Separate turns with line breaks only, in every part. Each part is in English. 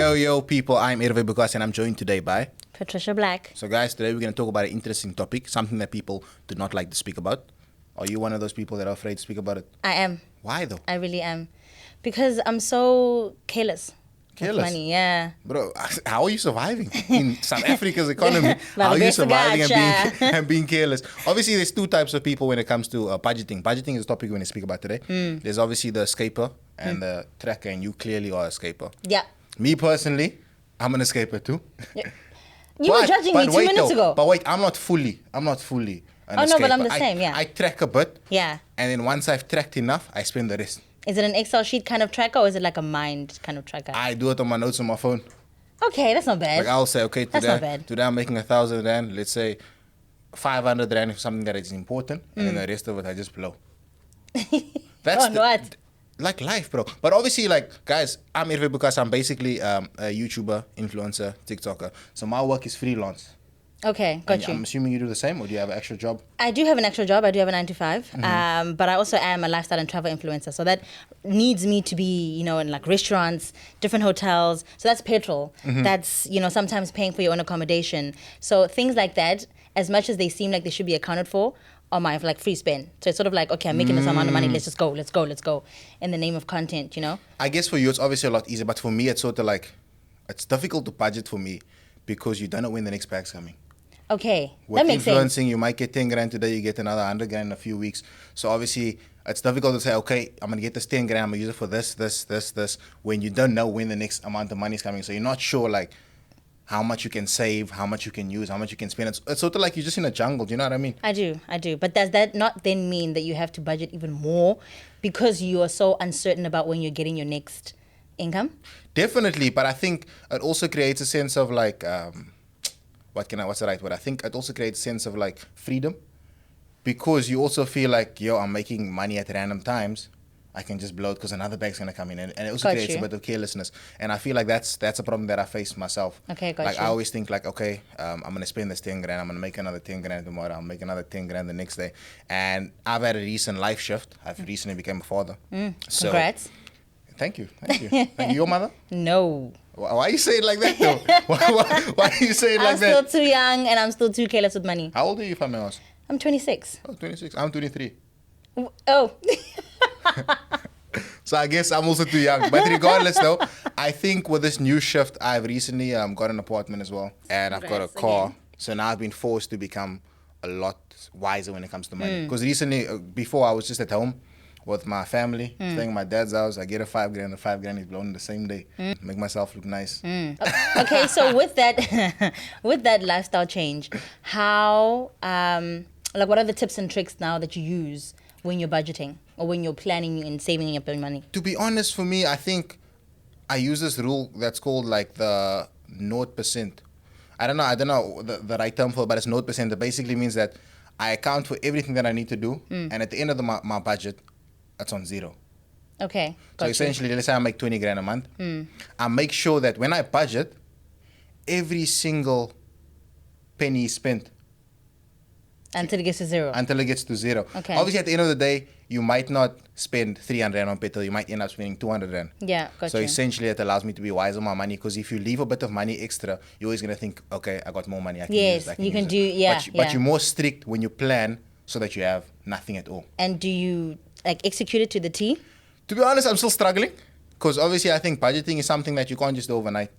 Yo, people, I'm Erve Bukasa and I'm joined today by
Patricia Blacc.
So guys, today we're going to talk about an interesting topic, something that people do not like to speak about. Are you one of those people that are afraid to speak about it?
I am.
Why though?
I really am. Because I'm so careless.
Careless?
With money, yeah.
Bro, how are you surviving in South Africa's economy?
By
How
the
are you
grace of God,
surviving and
cha.
and being careless? Obviously, there's two types of people when it comes to budgeting. Budgeting is the topic we're going to speak about today. There's obviously the escaper and the tracker, and you clearly are a escaper.
Yeah.
Me personally, I'm an escaper too.
Yeah. You were judging me 2 minutes ago.
But wait, I'm not fully an
Oh,
escaper.
no, but I'm the same, yeah.
I track a bit.
Yeah.
And then once I've tracked enough, I spend the rest.
Is it an Excel sheet kind of tracker or is it like a mind kind of tracker?
I do it on my notes on my phone.
Okay, that's not bad.
Like I'll say, okay,
That's not bad.
today I'm making 1,000 rand. Let's say 500 rand for something that is important, and then the rest of it I just blow. That's
what?
Like life, bro. But obviously, like guys, I'm Erve Bukasa. I'm basically a YouTuber, influencer, TikToker. So my work is freelance.
Okay, got
And
you.
I'm assuming you do the same, or do you have an extra job?
I do have an actual job. I do have a 9 to 5. But I also am a lifestyle and travel influencer. So that needs me to be, in like restaurants, different hotels. So that's petrol. That's, sometimes paying for your own accommodation. So things like that, as much as they seem like they should be accounted for, are my like free spend. So it's sort of like, okay, I'm making this amount of money. Let's just go. Let's go. In the name of content,
I guess for you, it's obviously a lot easier. But for me, it's sort of like, it's difficult to budget for me because you don't know when the next bag's coming.
Okay,
With
that makes sense.
influencing, you might get 10 grand today, you get another 100 grand in a few weeks. So obviously, it's difficult to say, okay, I'm going to get this 10 grand, I'm going to use it for this, when you don't know when the next amount of money is coming. So you're not sure, like, how much you can save, how much you can use, how much you can spend. It's sort of like you're just in a jungle, do you know what I mean?
I do. But does that not then mean that you have to budget even more because you are so uncertain about when you're getting your next income?
Definitely, but I think it also creates a sense of, like, what's the right word? I think it also creates a sense of like freedom because you also feel like, I'm making money at random times. I can just blow it because another bag's gonna come in, and it also creates a bit of carelessness. And I feel like that's a problem that I face myself.
Okay, got
like
you.
I always think like, okay, I'm gonna spend this 10 grand. I'm gonna make another 10 grand tomorrow. I'll make another 10 grand the next day. And I've had a recent life shift. I've recently become a father. So,
Congrats.
Thank you. Thank you. Your mother?
No.
Why you say it like that though? why you say it like that?
I'm still too young and I'm still too careless with money.
How old are you, if I may ask?
I'm 26.
Oh, 26. I'm 23.
Oh.
So I guess I'm also too young. But regardless though, I think with this new shift, I've recently got an apartment as well. And I've got a car.
Again.
So now I've been forced to become a lot wiser when it comes to money. Because recently, before I was just at home with my family, staying at my dad's house. I get a 5 grand. The 5 grand is blown the same day. Make myself look nice.
Okay, so with that lifestyle change, how what are the tips and tricks now that you use when you're budgeting or when you're planning and saving up your money?
To be honest, for me, I think I use this rule that's called like the 0%. I don't know the right term for it, but it's 0%. It basically means that I account for everything that I need to do, and at the end of my budget, it's on zero.
Okay,
So essentially, let's say I make 20 grand a month. I make sure that when I budget, every single penny is spent
until it gets to zero.
until it gets to zero.
Okay.
Obviously, at the end of the day, you might not spend 300 rand on petrol. You might end up spending 200 rand.
Yeah, got
So
you.
essentially, it allows me to be wise on my money because if you leave a bit of money extra, you're always going to think, okay, I got more money. I can
Yes,
use it, I
you can
use
do-
it.
yeah,
But
yeah.
you're more strict when you plan so that you have nothing at all.
And do you execute it to the T?
To be honest, I'm still struggling because obviously I think budgeting is something that you can't just do overnight.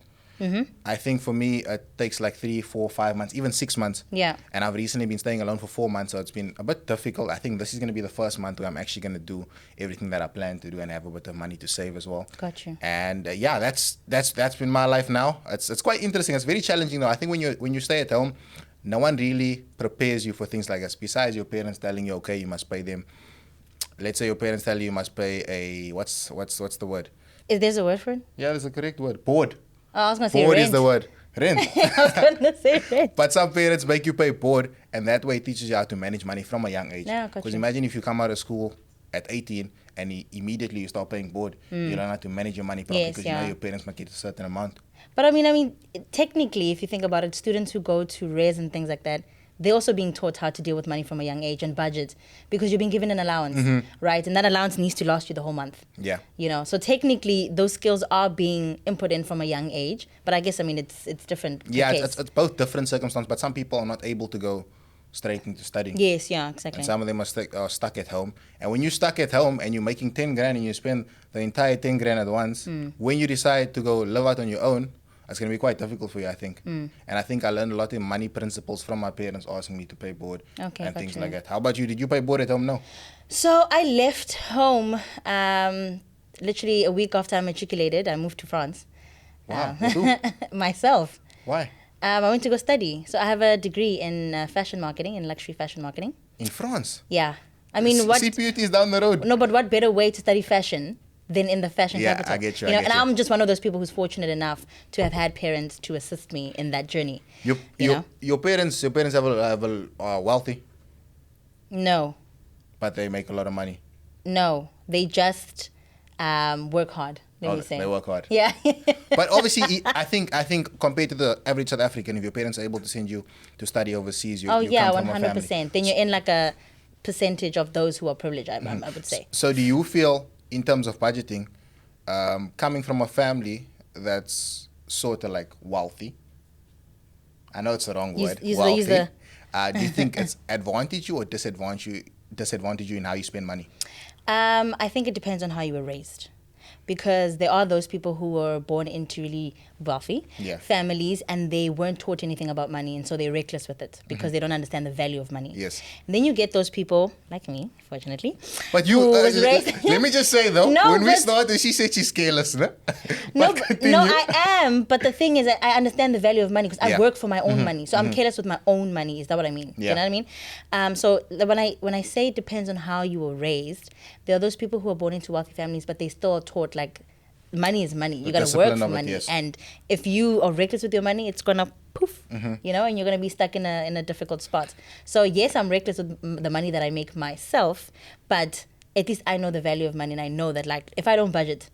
I think for me, it takes like 3, 4, 5 months, even 6 months.
Yeah.
And I've recently been staying alone for 4 months, so it's been a bit difficult. I think this is going to be the first month where I'm actually going to do everything that I plan to do and have a bit of money to save as well.
Got you.
And that's been my life now. It's quite interesting. It's very challenging though. I think when you stay at home, no one really prepares you for things like this. Besides your parents telling you, okay, you must pay them. Let's say your parents tell you must pay a what's the word?
Is there a word for it?
Yeah, there's a correct word. Board.
Oh, I was going to say
Board
rent.
is the word. Rent.
I was going to say rent.
But some parents make you pay board, and that way it teaches you how to manage money from a young age.
Yeah, got
Because
you.
imagine if you come out of school at 18 and immediately you start paying board, you learn how to manage your money properly
Yes,
because
yeah.
you know your parents might get a certain amount.
But I mean, technically, if you think about it, students who go to res and things like that, they're also being taught how to deal with money from a young age and budget because you've been given an allowance, right? And that allowance needs to last you the whole month.
Yeah.
You know, so technically those skills are being input in from a young age, but I guess, I mean, it's different. per
Yeah,
case.
it's both different circumstances, but some people are not able to go straight into studying.
Yes, yeah, exactly.
And some of them are stuck at home. And when you're stuck at home and you're making 10 grand and you spend the entire 10 grand at once, when you decide to go live out on your own, it's going to be quite difficult for you, I think. And I think I learned a lot of money principles from my parents asking me to pay board
Okay,
and
got
things
you.
like that. How about you? Did you pay board at home? No.
So I left home literally a week after I matriculated. I moved to France.
Wow. With who?
Myself.
Why?
I went to go study. So I have a degree in fashion marketing, in luxury fashion marketing.
In France?
Yeah. I mean, what?
CPUT is down the road.
No, but what better way to study fashion than in the fashion
Yeah,
capital?
I get you,
know,
I get
and
you.
I'm just one of those people who's fortunate enough to have had parents to assist me in that journey. You know?
Your parents have are wealthy,
No,
but they make a lot of money.
no. They just work hard. Let me say.
They work hard.
Yeah.
But obviously, I think compared to the average South African, if your parents are able to send you to study overseas, you
yeah,
come from a family.
100%. Then you're in like a percentage of those who are privileged, I would say.
So do you feel, in terms of budgeting, coming from a family that's sort of like wealthy, I know it's the wrong word, wealthy, do you think it's advantage you or disadvantage you in how you spend money?
I think it depends on how you were raised. Because there are those people who were born into really wealthy families and they weren't taught anything about money, and so they're reckless with it because they don't understand the value of money.
Yes.
And then you get those people, like me, fortunately.
But you,
who was raised
let me just say though,
No,
when we
but-
started, she said she's careless, no?
No,
But
no,
continue.
I am. But the thing is that I understand the value of money because
Yeah.
I work for my own money. So I'm careless with my own money. Is that what I mean?
Yeah.
You know what I mean? So when I say it depends on how you were raised, there are those people who are born into wealthy families, but they still are taught like money is money. You got to work
discipline
for
of it,
money.
yes.
And if you are reckless with your money, it's going to poof, you know, and you're going to be stuck in a difficult spot. So yes, I'm reckless with the money that I make myself, but at least I know the value of money and I know that like if I don't budget,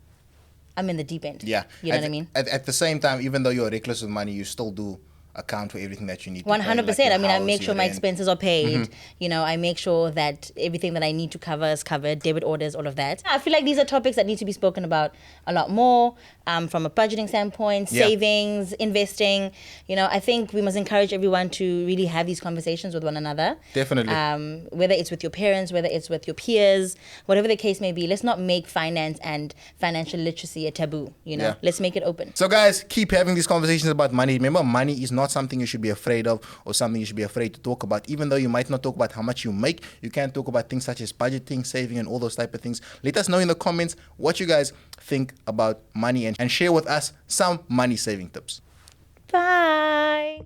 I'm in the deep end.
Yeah.
You know what I mean?
At the same time, even though you're reckless with money, you still do account for everything that you need to pay,
100%.
like your
I mean, I
house,
make sure
your
my
rent.
expenses are paid. You know, I make sure that everything that I need to cover is covered, debit orders, all of that. I feel like these are topics that need to be spoken about a lot more from a budgeting standpoint,
Yeah.
savings, investing. You know, I think we must encourage everyone to really have these conversations with one another.
Definitely.
Whether it's with your parents, whether it's with your peers, whatever the case may be, let's not make finance and financial literacy a taboo. You know,
Yeah.
let's make it open.
So guys, keep having these conversations about money. Remember, money is not something you should be afraid of or something you should be afraid to talk about. Even though you might not talk about how much you make, you can talk about things such as budgeting, saving, and all those type of things. Let us know in the comments what you guys think about money and share with us some money saving tips.
Bye.